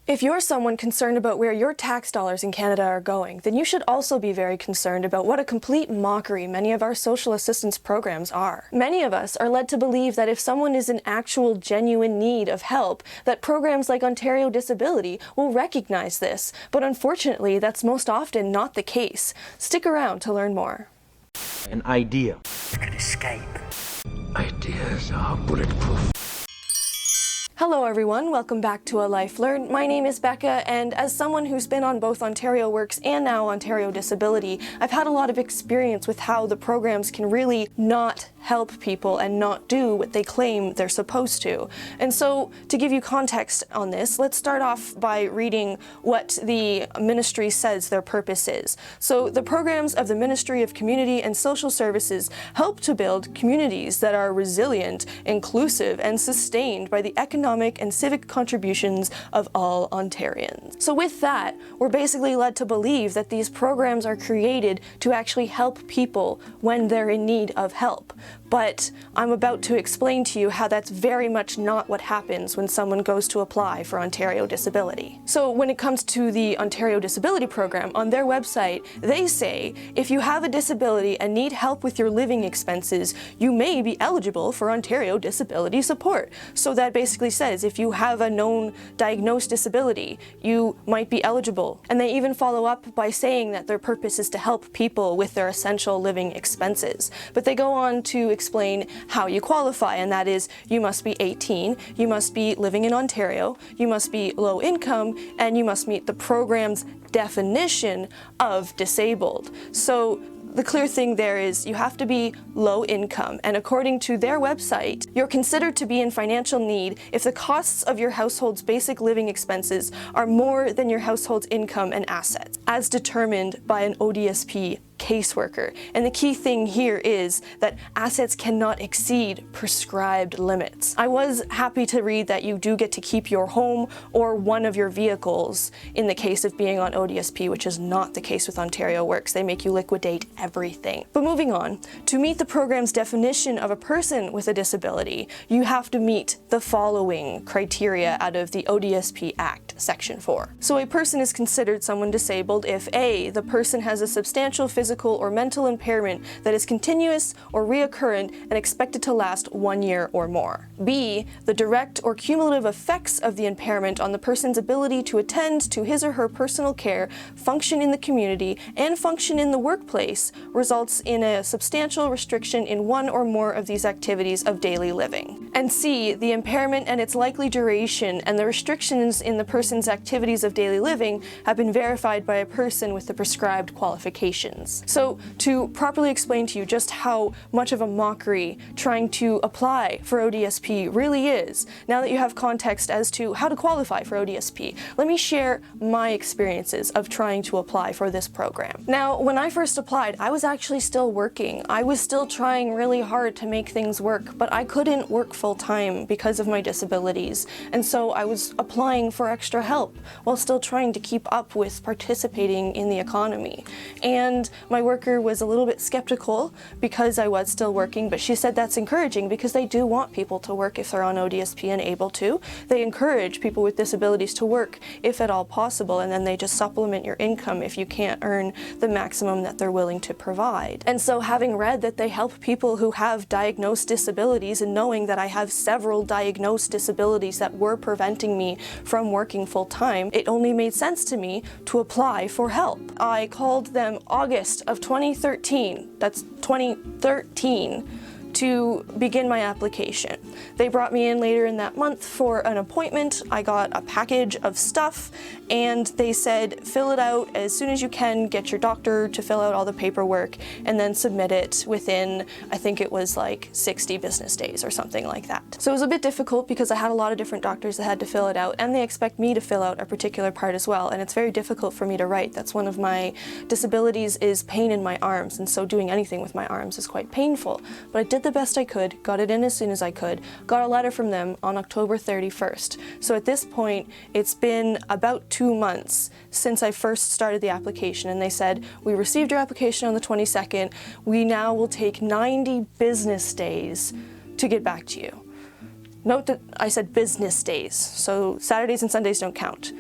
If you're someone concerned about where your tax dollars in Canada are going, then you should also be very concerned about what a complete mockery many of our social assistance programs are. Many of us are led to believe that if someone is in actual genuine need of help, that programs like Ontario Disability will recognize this, but unfortunately that's most often not the case. Stick around to learn more. An idea can escape. Ideas are bulletproof. Hello everyone, welcome back to ALifeLearned. My name is Becca, and as someone who's been on both Ontario Works and now Ontario Disability, I've had a lot of experience with how the programs can really not help people and not do what they claim they're supposed to. And so, to give you context on this, let's start off by reading what the ministry says their purpose is. So, the programs of the Ministry of Community and Social Services help to build communities that are resilient, inclusive, and sustained by the economic and civic contributions of all Ontarians. So with that, we're basically led to believe that these programs are created to actually help people when they're in need of help. But I'm about to explain to you how that's very much not what happens when someone goes to apply for Ontario Disability. So when it comes to the Ontario Disability program, on their website, they say if you have a disability and need help with your living expenses, you may be eligible for Ontario Disability support. So that basically says if you have a known diagnosed disability, you might be eligible. And they even follow up by saying that their purpose is to help people with their essential living expenses. But they go on to explain how you qualify, and that is you must be 18, you must be living in Ontario, you must be low income, and you must meet the program's definition of disabled. So the clear thing there is you have to be low income, and according to their website, you're considered to be in financial need if the costs of your household's basic living expenses are more than your household's income and assets, as determined by an O.D.S.P caseworker. And the key thing here is that assets cannot exceed prescribed limits. I was happy to read that you do get to keep your home or one of your vehicles in the case of being on O.D.S.P, which is not the case with Ontario Works. They make you liquidate everything. But moving on, to meet the program's definition of a person with a disability, you have to meet the following criteria out of the O.D.S.P Act, Section 4. So a person is considered someone disabled if A, the person has a substantial physical or mental impairment that is continuous or reoccurrent and expected to last 1 year or more. B, the direct or cumulative effects of the impairment on the person's ability to attend to his or her personal care, function in the community, and function in the workplace results in a substantial restriction in one or more of these activities of daily living. And C, the impairment and its likely duration and the restrictions in the person's activities of daily living have been verified by a person with the prescribed qualifications. So to properly explain to you just how much of a mockery trying to apply for O.D.S.P really is, now that you have context as to how to qualify for O.D.S.P, let me share my experiences of trying to apply for this program. Now, when I first applied, I was actually still working. I was still trying really hard to make things work, but I couldn't work full-time because of my disabilities, and so I was applying for extra help while still trying to keep up with participating in the economy. And my worker was a little bit skeptical because I was still working, but she said that's encouraging because they do want people to work if they're on O.D.S.P and able to. They encourage people with disabilities to work if at all possible, and then they just supplement your income if you can't earn the maximum that they're willing to provide. And so having read that they help people who have diagnosed disabilities and knowing that I have several diagnosed disabilities that were preventing me from working full time, it only made sense to me to apply for help. I called them August of 2013, that's 2013, to begin my application. They brought me in later in that month for an appointment. I got a package of stuff and they said fill it out as soon as you can, get your doctor to fill out all the paperwork, and then submit it within, I think it was like 60 business days or something like that. So it was a bit difficult because I had a lot of different doctors that had to fill it out, and they expect me to fill out a particular part as well, and it's very difficult for me to write. That's one of my disabilities, is pain in my arms, and so doing anything with my arms is quite painful. But I did the best I could, got it in as soon as I could, got a letter from them on October 31st. So at this point, it's been about 2 months since I first started the application, and they said, we received your application on the 22nd, we now will take 90 business days to get back to you. Note that I said business days, so Saturdays and Sundays don't count.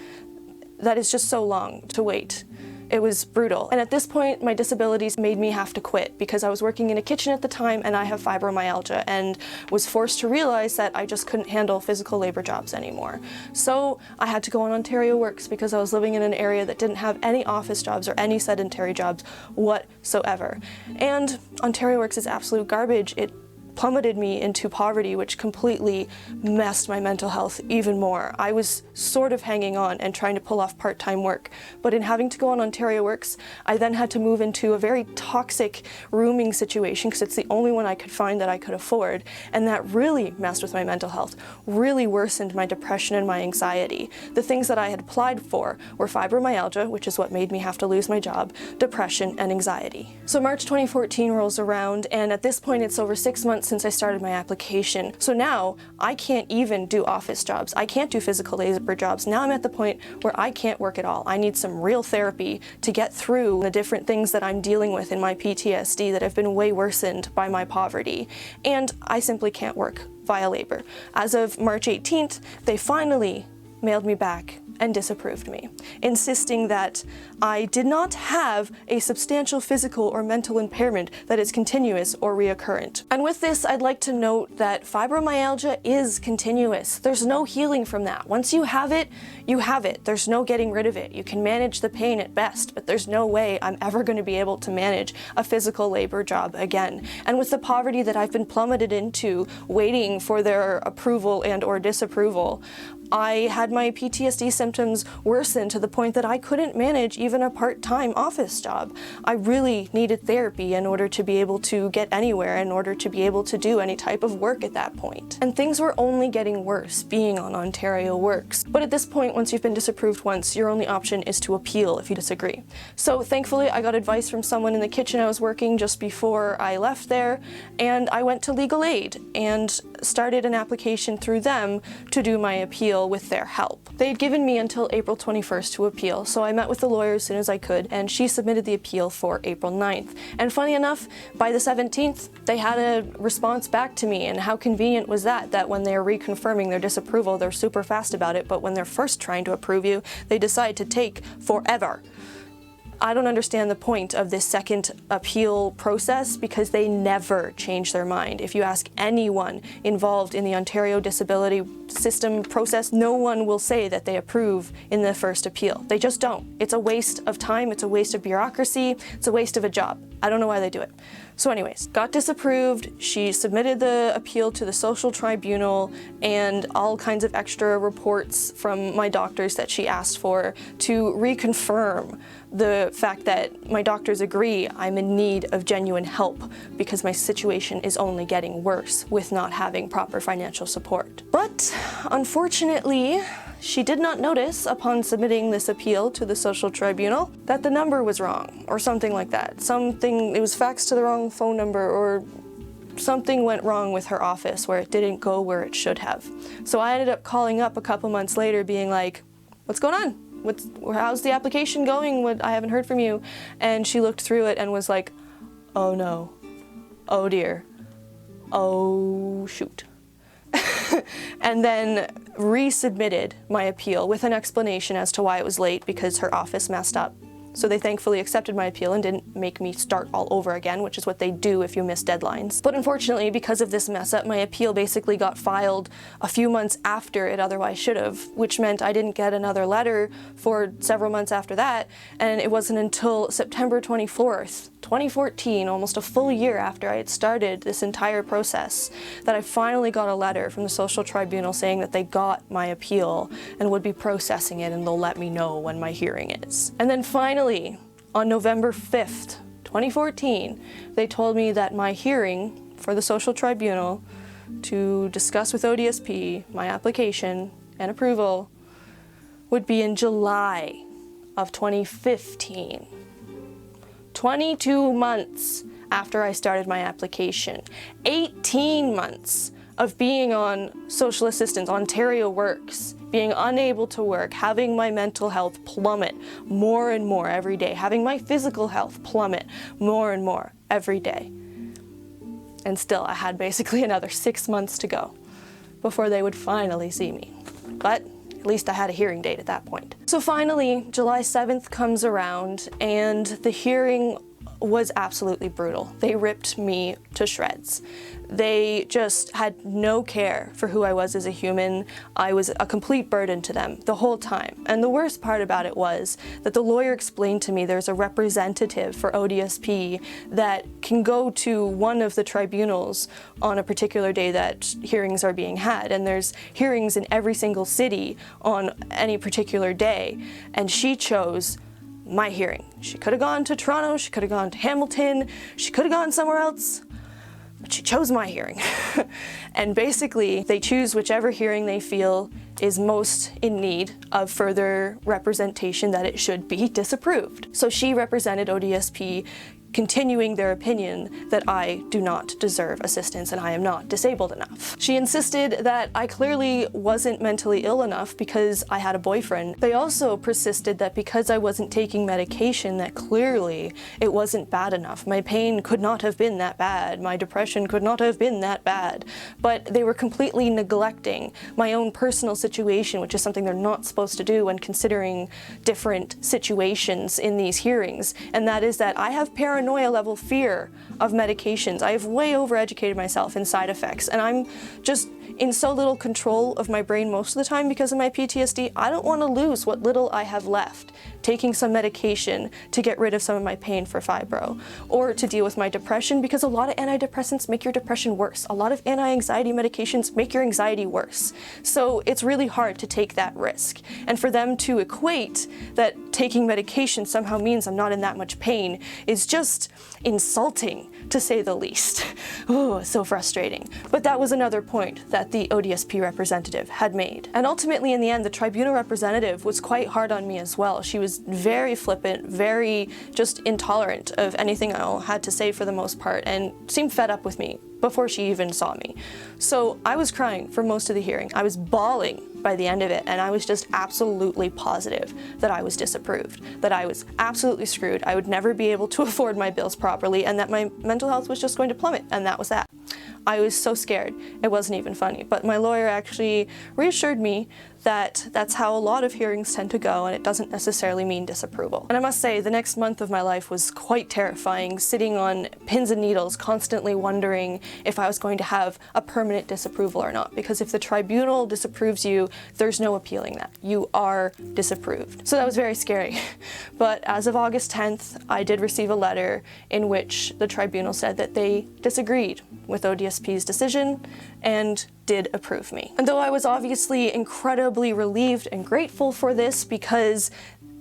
That is just so long to wait. It was brutal. And at this point, my disabilities made me have to quit because I was working in a kitchen at the time and I have fibromyalgia and was forced to realize that I just couldn't handle physical labor jobs anymore. So I had to go on Ontario Works because I was living in an area that didn't have any office jobs or any sedentary jobs whatsoever. And Ontario Works is absolute garbage. It plummeted me into poverty, which completely messed my mental health even more. I was sort of hanging on and trying to pull off part-time work, but in having to go on Ontario Works, I then had to move into a very toxic rooming situation because it's the only one I could find that I could afford, and that really messed with my mental health, really worsened my depression and my anxiety. The things that I had applied for were fibromyalgia, which is what made me have to lose my job, depression, and anxiety. So March 2014 rolls around, and at this point it's over 6 months since I started my application. So now I can't even do office jobs. I can't do physical labor jobs. Now I'm at the point where I can't work at all. I need some real therapy to get through the different things that I'm dealing with in my PTSD that have been way worsened by my poverty. And I simply can't work via labor. As of March 18th, they finally mailed me back and disapproved me, insisting that I did not have a substantial physical or mental impairment that is continuous or reoccurrent. And with this, I'd like to note that fibromyalgia is continuous. There's no healing from that. Once you have it, you have it. There's no getting rid of it. You can manage the pain at best, but there's no way I'm ever going to be able to manage a physical labor job again. And with the poverty that I've been plummeted into, waiting for their approval and or disapproval, I had my PTSD symptoms worsen to the point that I couldn't manage even a part-time office job. I really needed therapy in order to be able to get anywhere, in order to be able to do any type of work at that point. And things were only getting worse being on Ontario Works. But at this point, once you've been disapproved once, your only option is to appeal if you disagree. So thankfully, I got advice from someone in the kitchen I was working just before I left there, and I went to legal aid and started an application through them to do my appeal with their help. They had given me until April 21st to appeal, so I met with the lawyer as soon as I could, and she submitted the appeal for April 9th. And funny enough, by the 17th, they had a response back to me, and how convenient was that when they're reconfirming their disapproval, they're super fast about it, but when they're first trying to approve you, they decide to take forever. I don't understand the point of this second appeal process because they never change their mind. If you ask anyone involved in the Ontario disability system process, no one will say that they approve in the first appeal. They just don't. It's a waste of time, it's a waste of bureaucracy, it's a waste of a job. I don't know why they do it. So anyways, got disapproved, she submitted the appeal to the social tribunal and all kinds of extra reports from my doctors that she asked for to reconfirm the fact that my doctors agree I'm in need of genuine help because my situation is only getting worse with not having proper financial support. But unfortunately, she did not notice upon submitting this appeal to the social tribunal that the number was wrong or something like that. It was faxed to the wrong phone number or something went wrong with her office where it didn't go where it should have. So I ended up calling up a couple months later being like, what's going on? How's the application going? I haven't heard from you. And she looked through it and was like, oh no, oh dear, oh shoot. And then resubmitted my appeal with an explanation as to why it was late because her office messed up. So they thankfully accepted my appeal and didn't make me start all over again, which is what they do if you miss deadlines. But unfortunately, because of this mess up, my appeal basically got filed a few months after it otherwise should have, which meant I didn't get another letter for several months after that, and it wasn't until September 24th, 2014, almost a full year after I had started this entire process, that I finally got a letter from the social tribunal saying that they got my appeal and would be processing it and they'll let me know when my hearing is. And then finally, on November 5th, 2014, they told me that my hearing for the social tribunal to discuss with O.D.S.P. my application and approval would be in July of 2015. 22 months after I started my application. 18 months of being on social assistance, Ontario Works, being unable to work, having my mental health plummet more and more every day, having my physical health plummet more and more every day. And still, I had basically another 6 months to go before they would finally see me. But at least I had a hearing date at that point. So finally, July 7th comes around and the hearing was absolutely brutal. They ripped me to shreds. They just had no care for who I was as a human. I was a complete burden to them the whole time. And the worst part about it was that the lawyer explained to me there's a representative for O.D.S.P. that can go to one of the tribunals on a particular day that hearings are being had. And there's hearings in every single city on any particular day. And she chose my hearing. She could have gone to Toronto, she could have gone to Hamilton, she could have gone somewhere else, but she chose my hearing. And basically, they choose whichever hearing they feel is most in need of further representation that it should be disapproved. So she represented O.D.S.P. continuing their opinion that I do not deserve assistance and I am not disabled enough. She insisted that I clearly wasn't mentally ill enough because I had a boyfriend. They also persisted that because I wasn't taking medication that clearly it wasn't bad enough. My pain could not have been that bad. My depression could not have been that bad. But they were completely neglecting my own personal situation, which is something they're not supposed to do when considering different situations in these hearings. And that is that I have paranoia level fear of medications. I have way overeducated myself in side effects, and I'm just in so little control of my brain most of the time because of my PTSD. I don't want to lose what little I have left taking some medication to get rid of some of my pain for fibro, or to deal with my depression, because a lot of antidepressants make your depression worse. A lot of anti-anxiety medications make your anxiety worse. So it's really hard to take that risk. And for them to equate that taking medication somehow means I'm not in that much pain is just insulting, to say the least. Oh, so frustrating. But that was another point that the O.D.S.P. representative had made. And ultimately, in the end, the tribunal representative was quite hard on me as well. She was very flippant, very just intolerant of anything I had to say for the most part, and seemed fed up with me before she even saw me. So I was crying for most of the hearing. I was bawling by the end of it, and I was just absolutely positive that I was disapproved, that I was absolutely screwed, I would never be able to afford my bills properly, and that my mental health was just going to plummet, and that was that. I was so scared, it wasn't even funny. But my lawyer actually reassured me that that's how a lot of hearings tend to go, and it doesn't necessarily mean disapproval. And I must say, the next month of my life was quite terrifying, sitting on pins and needles, constantly wondering if I was going to have a permanent disapproval or not. Because if the tribunal disapproves you, there's no appealing that. You are disapproved. So that was very scary. But as of August 10th, I did receive a letter in which the tribunal said that they disagreed with O.D.S.P.'s decision and did approve me. And though I was obviously incredibly relieved and grateful for this, because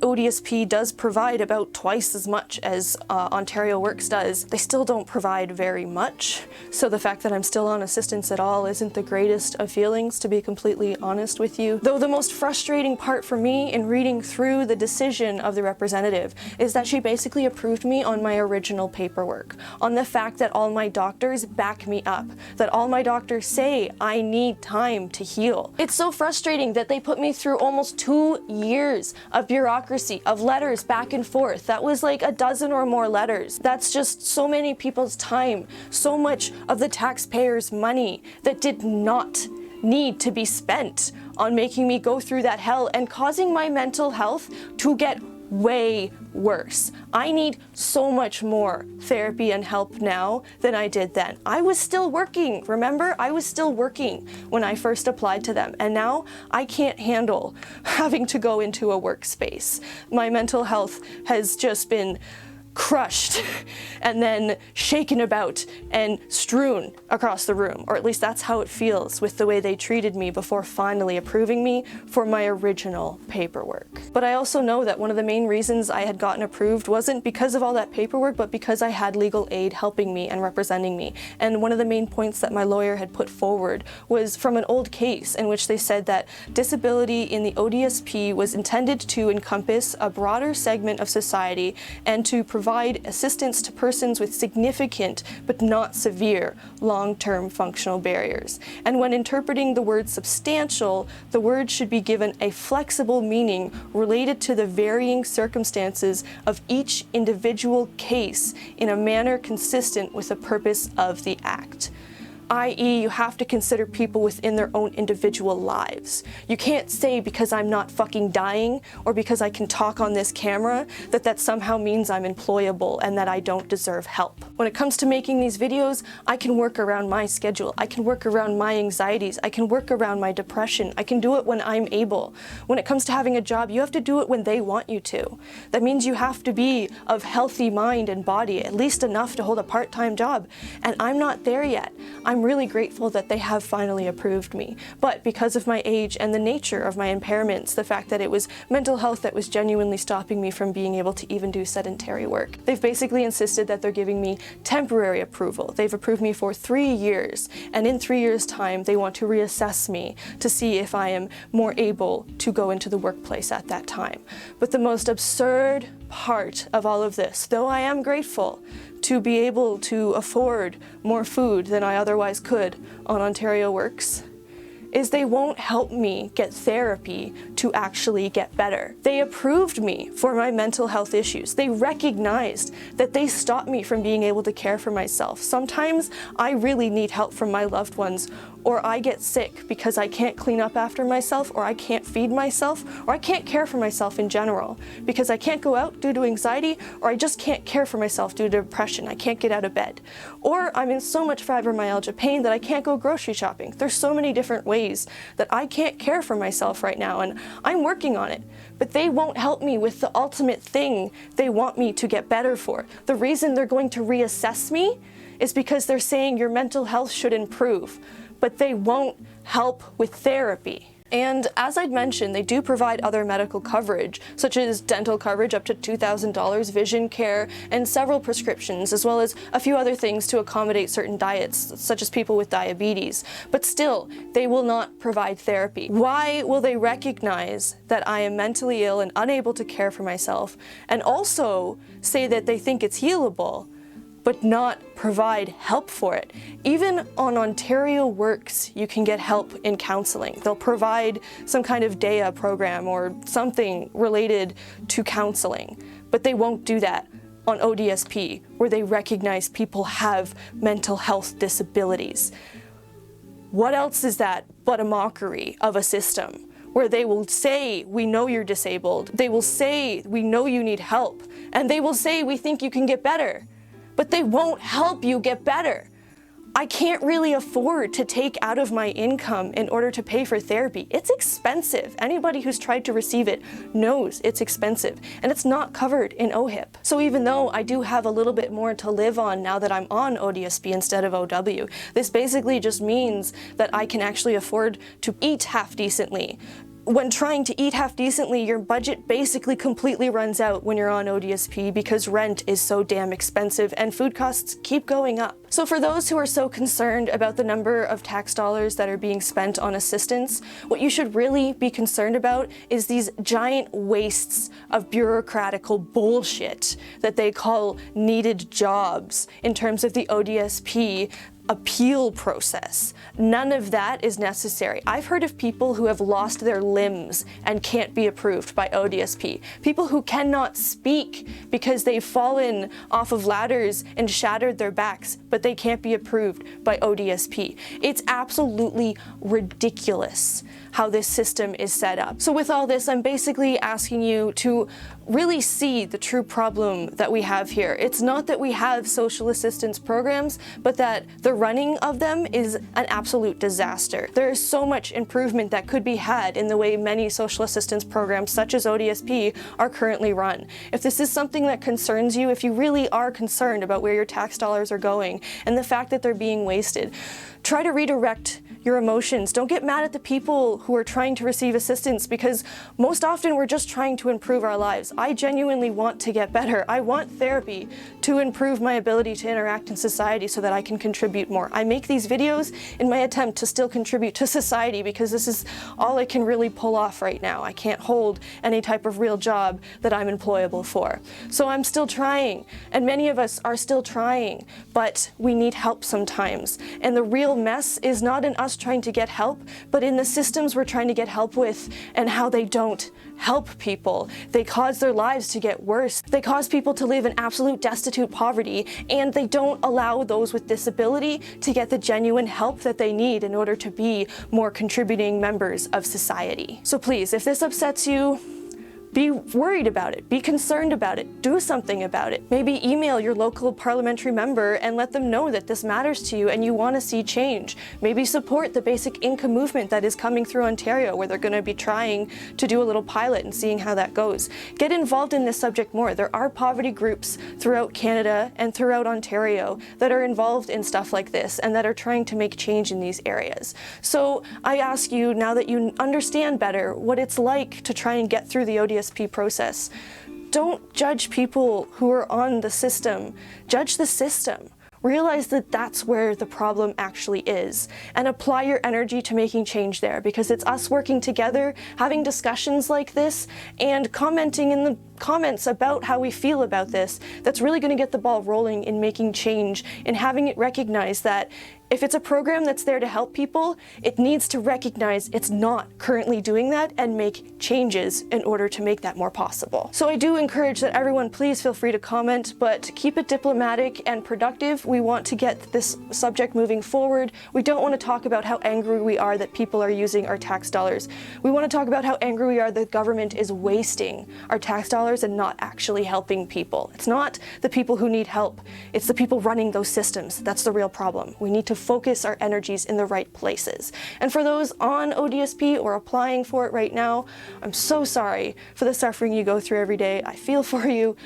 O.D.S.P. does provide about twice as much as Ontario Works does, they still don't provide very much. So the fact that I'm still on assistance at all isn't the greatest of feelings, to be completely honest with you. Though the most frustrating part for me in reading through the decision of the representative is that she basically approved me on my original paperwork, on the fact that all my doctors back me up, that all my doctors say I need time to heal. It's so frustrating that they put me through almost 2 years of bureaucracy, of letters back and forth. That was like a dozen or more letters. That's just so many people's time, so much of the taxpayers' money that did not need to be spent on making me go through that hell and causing my mental health to get way worse. I need so much more therapy and help now than I did then. I was still working, remember? I was still working when I first applied to them, and now I can't handle having to go into a workspace. My mental health has just been crushed and then shaken about and strewn across the room, or at least that's how it feels with the way they treated me before finally approving me for my original paperwork. But I also know that one of the main reasons I had gotten approved wasn't because of all that paperwork, but because I had legal aid helping me and representing me. And one of the main points that my lawyer had put forward was from an old case in which they said that disability in the O.D.S.P. was intended to encompass a broader segment of society and to provide assistance to persons with significant but not severe long-term functional barriers. And when interpreting the word substantial, the word should be given a flexible meaning related to the varying circumstances of each individual case in a manner consistent with the purpose of the Act. i.e. you have to consider people within their own individual lives. You can't say because I'm not fucking dying or because I can talk on this camera that somehow means I'm employable and that I don't deserve help. When it comes to making these videos, I can work around my schedule. I can work around my anxieties. I can work around my depression. I can do it when I'm able. When it comes to having a job, you have to do it when they want you to. That means you have to be of healthy mind and body, at least enough to hold a part-time job. And I'm not there yet. I'm really grateful that they have finally approved me. But because of my age and the nature of my impairments, the fact that it was mental health that was genuinely stopping me from being able to even do sedentary work, they've basically insisted that they're giving me temporary approval. They've approved me for 3 years, and in 3 years' time, they want to reassess me to see if I am more able to go into the workplace at that time. But the most absurd part of all of this, though I am grateful to be able to afford more food than I otherwise could on Ontario Works, is they won't help me get therapy to actually get better. They approved me for my mental health issues. They recognized that they stopped me from being able to care for myself. Sometimes I really need help from my loved ones, or I get sick because I can't clean up after myself, or I can't feed myself, or I can't care for myself in general because I can't go out due to anxiety, or I just can't care for myself due to depression. I can't get out of bed. Or I'm in so much fibromyalgia pain that I can't go grocery shopping. There's so many different ways that I can't care for myself right now, and I'm working on it. But they won't help me with the ultimate thing they want me to get better for. The reason they're going to reassess me is because they're saying your mental health should improve, but they won't help with therapy. And as I'd mentioned, they do provide other medical coverage, such as dental coverage up to $2,000, vision care, and several prescriptions, as well as a few other things to accommodate certain diets, such as people with diabetes. But still, they will not provide therapy. Why will they recognize that I am mentally ill and unable to care for myself, and also say that they think it's healable, but not provide help for it? Even on Ontario Works, you can get help in counseling. They'll provide some kind of DEA program or something related to counseling, but they won't do that on O.D.S.P, where they recognize people have mental health disabilities. What else is that but a mockery of a system where they will say, we know you're disabled, they will say, we know you need help, and they will say, we think you can get better. But they won't help you get better. I can't really afford to take out of my income in order to pay for therapy. It's expensive. Anybody who's tried to receive it knows it's expensive, and it's not covered in O.H.P. So even though I do have a little bit more to live on now that I'm on O.D.S.P instead of O.W., this basically just means that I can actually afford to eat half decently. When trying to eat half decently, your budget basically completely runs out when you're on O.D.S.P because rent is so damn expensive and food costs keep going up. So for those who are so concerned about the number of tax dollars that are being spent on assistance, what you should really be concerned about is these giant wastes of bureaucratical bullshit that they call needed jobs in terms of the O.D.S.P appeal process. None of that is necessary. I've heard of people who have lost their limbs and can't be approved by O.D.S.P. People who cannot speak because they've fallen off of ladders and shattered their backs, but they can't be approved by O.D.S.P. It's absolutely ridiculous how this system is set up. So with all this, I'm basically asking you to really see the true problem that we have here. It's not that we have social assistance programs, but that the running of them is an absolute disaster. There is so much improvement that could be had in the way many social assistance programs, such as O.D.S.P, are currently run. If this is something that concerns you, if you really are concerned about where your tax dollars are going and the fact that they're being wasted, try to redirect your emotions. Don't get mad at the people who are trying to receive assistance, because most often we're just trying to improve our lives. I genuinely want to get better. I want therapy to improve my ability to interact in society so that I can contribute more. I make these videos in my attempt to still contribute to society because this is all I can really pull off right now. I can't hold any type of real job that I'm employable for. So I'm still trying, and many of us are still trying, but we need help sometimes. And the real mess is not in us just trying to get help, but in the systems we're trying to get help with and how they don't help people. They cause their lives to get worse. They cause people to live in absolute destitute poverty, and they don't allow those with disability to get the genuine help that they need in order to be more contributing members of society. So please, if this upsets you, be worried about it, be concerned about it, do something about it. Maybe email your local parliamentary member and let them know that this matters to you and you want to see change. Maybe support the basic income movement that is coming through Ontario, where they're going to be trying to do a little pilot and seeing how that goes. Get involved in this subject more. There are poverty groups throughout Canada and throughout Ontario that are involved in stuff like this and that are trying to make change in these areas. So I ask you, now that you understand better what it's like to try and get through the O.D.S.P process, don't judge people who are on the system. Judge the system. Realize that that's where the problem actually is, and apply your energy to making change there, because it's us working together, having discussions like this, and commenting in the comments about how we feel about this that's really going to get the ball rolling in making change, and having it recognize that if it's a program that's there to help people, it needs to recognize it's not currently doing that and make changes in order to make that more possible. So I do encourage that everyone please feel free to comment, but keep it diplomatic and productive. We want to get this subject moving forward. We don't want to talk about how angry we are that people are using our tax dollars. We want to talk about how angry we are that government is wasting our tax dollars and not actually helping people. It's not the people who need help, it's the people running those systems. That's the real problem. We need to focus our energies in the right places. And for those on O.D.S.P or applying for it right now, I'm so sorry for the suffering you go through every day. I feel for you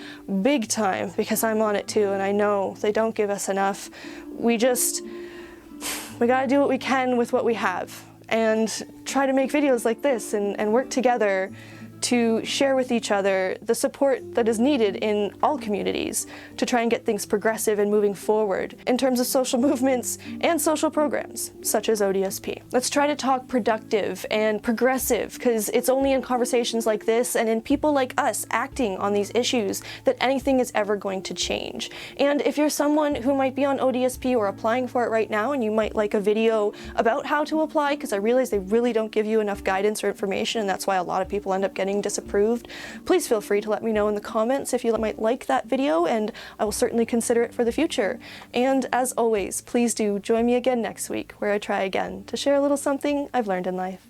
big time, because I'm on it too, and I know they don't give us enough. We gotta do what we can with what we have, and try to make videos like this and work together to share with each other the support that is needed in all communities to try and get things progressive and moving forward in terms of social movements and social programs such as O.D.S.P. Let's try to talk productive and progressive, because it's only in conversations like this and in people like us acting on these issues that anything is ever going to change. And if you're someone who might be on O.D.S.P or applying for it right now, and you might like a video about how to apply, because I realize they really don't give you enough guidance or information, and that's why a lot of people end up getting disapproved, please feel free to let me know in the comments if you might like that video, and I will certainly consider it for the future. And as always, please do join me again next week, where I try again to share a little something I've learned in life.